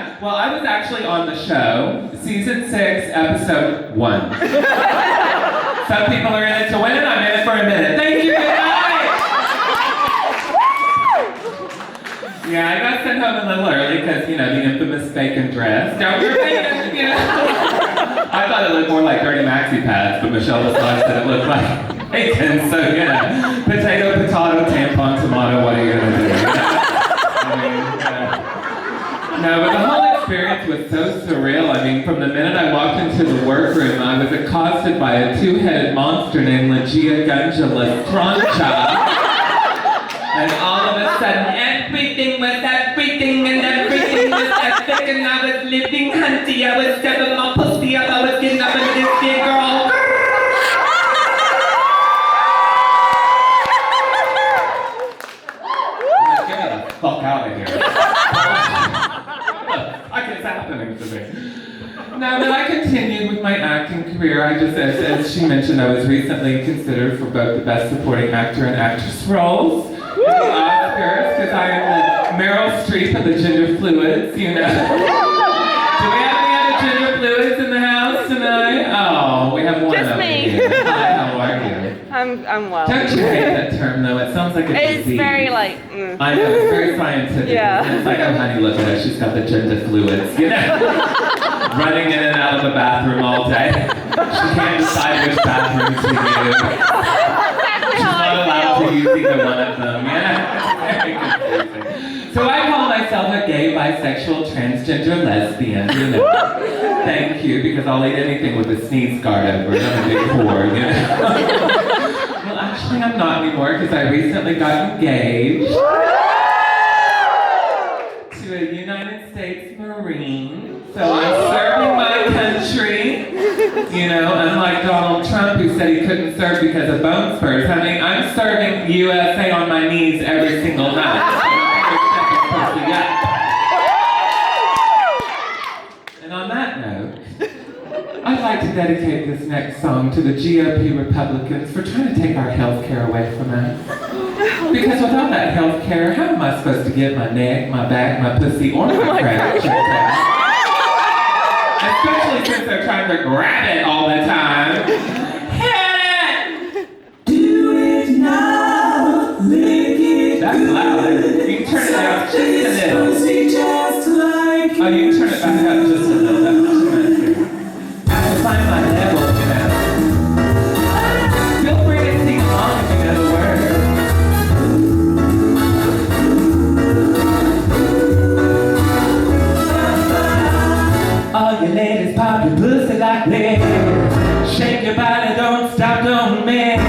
Yeah. Well, I was actually on the show, season 6, episode 1. Some people are in it to win it, I'm in it for a minute. Thank you, good night! Yeah, I got sent home a little early because, you know, the infamous bacon dress. Don't you think, you know? I thought it looked more like dirty maxi pads, but Michelle decided that it looked like bacon, so, you know. Potato, tampon, tomato, what are you gonna do? No, but the whole experience was so surreal. I mean, from the minute I walked into the workroom, I was accosted by a 2-headed monster named Legia Gunja Lestrancha. And all of a sudden, everything was everything, and everything was epic, and I was living hunty, I was stepping my pussy up, I was getting up into this big girl. Get me the fuck out of here. It's happening to me. Now that I continued with my acting career, I just, as she mentioned, I was recently considered for both the Best Supporting Actor and Actress roles in the Oscars, because I am the Meryl Streep of the gender fluids, you know. Do we have any other gender fluids in the house tonight? Oh, we have one just over me. Here. Hi, how are you? I'm well. Don't you hate that term though? It sounds like a disease. It's very like, I know, it's very scientific. Yeah. It's like, oh honey, look at her, she's got the gender fluids, you know? Running in and out of the bathroom all day. She can't decide which bathroom to use. She's not allowed to use either one of them, yeah? So I call myself a gay, bisexual, transgender lesbian, you know? Thank you, because I'll eat anything with a sneeze guard over it. I'm a big whore, you know? Well, actually, I'm not anymore, because I recently got engaged to a United States Marine. So I'm serving my country, you know, unlike Donald Trump, who said he couldn't serve because of bone spurs. I mean, I'm serving USA on my knees every single night. And on that note, I'd like to dedicate this next song to the GOP Republicans for trying to take our health care away from us. Because without that health care, how am I supposed to get my neck, my back, my pussy, or my crack checked out? Especially since they're trying to grab it all the time. Hey! Do it now, lick it. That's loud. You can turn it down just a little. Oh, you can turn it back up just a little. That's what you meant to. I can find my level, you know. Feel free to sing along if you know the words. All you ladies pop your pussy like this. Shake your body, don't stop, don't miss.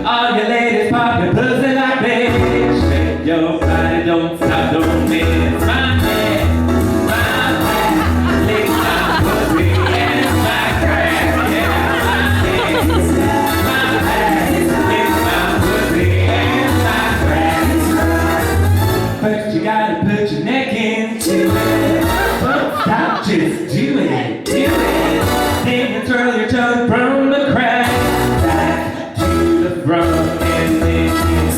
All you ladies pop your pussy like this. Shake your body, don't stop, don't miss. My neck, my back, lick my pussy and my crack. Yeah, my neck, my back, lick my pussy and my crack. First you gotta put your neck into it. Stop, just do it, do it. Then you twirl your tongue from the crack back to the front, and then you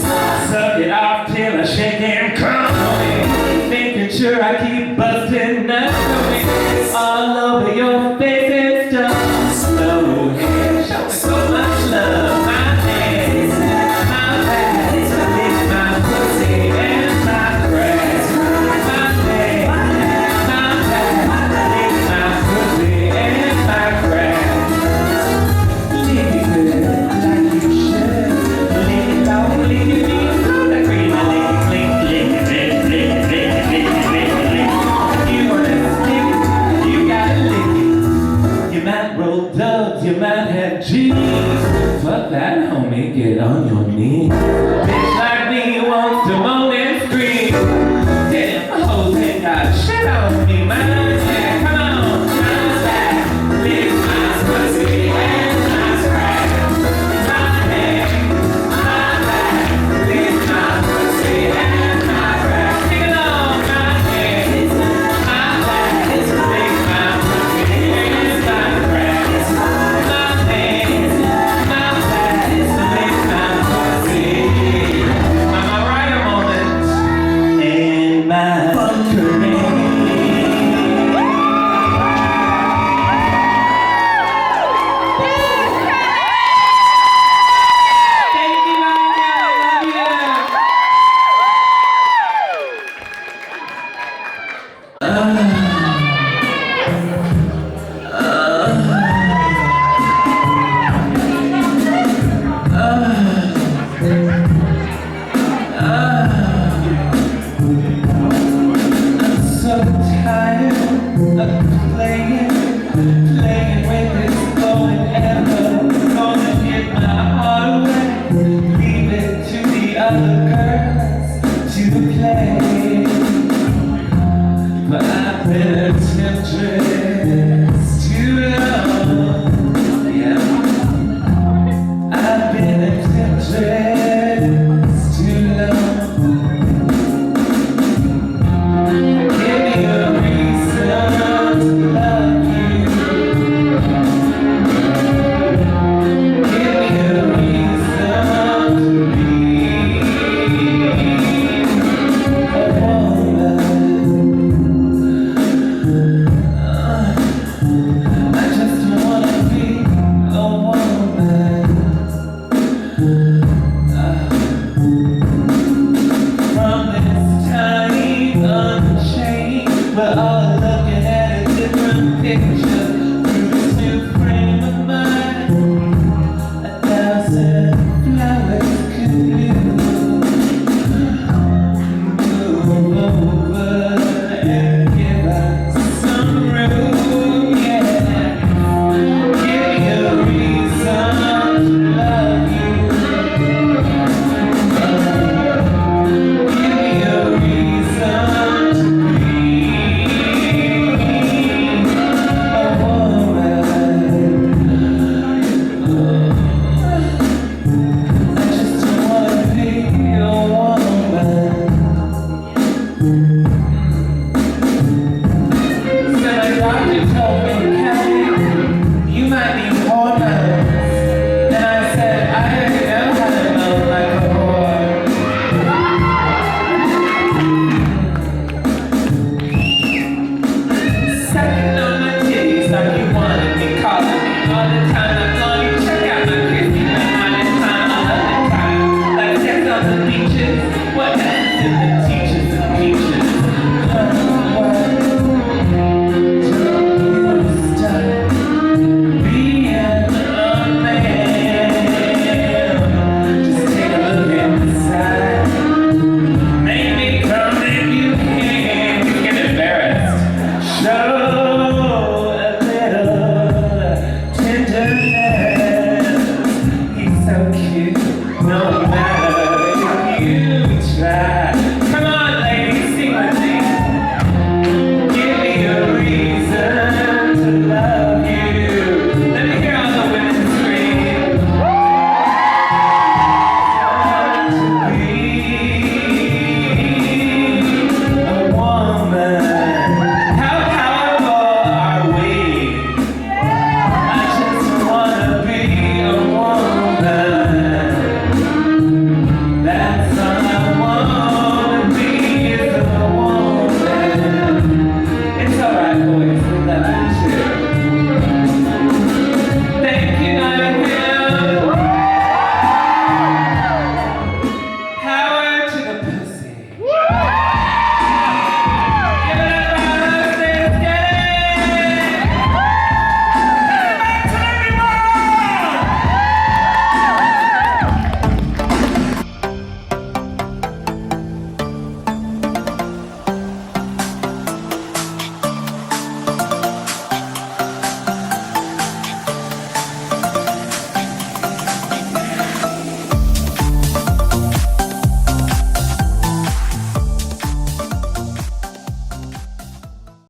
suck it off till I shake and come on it. Making sure I keep busting up all over your face and stuff. Slow hand, show me so much love. My hands, my back, lick my pussy and my crack. My neck, my back, lick my pussy and my crack. Lick it good, like you should. Lick it low, lick it big, throw the cream. Lick it, lick it. You wanna stick it, you gotta lick it. You might roll dubs, you might have G's. Fuck that, homie, get on your knees. Bitch like me wants to moan and scream. Damn, hoes ain't got shit on me, man. Yeah, come on, my back, lick my pussy and my crack. My neck, my back, lick my pussy and my crack. Sing along, my neck, my back, lick my pussy and my crack. My neck, my back, lick my pussy. Am I right or on it? And my career. We're all looking at a different picture.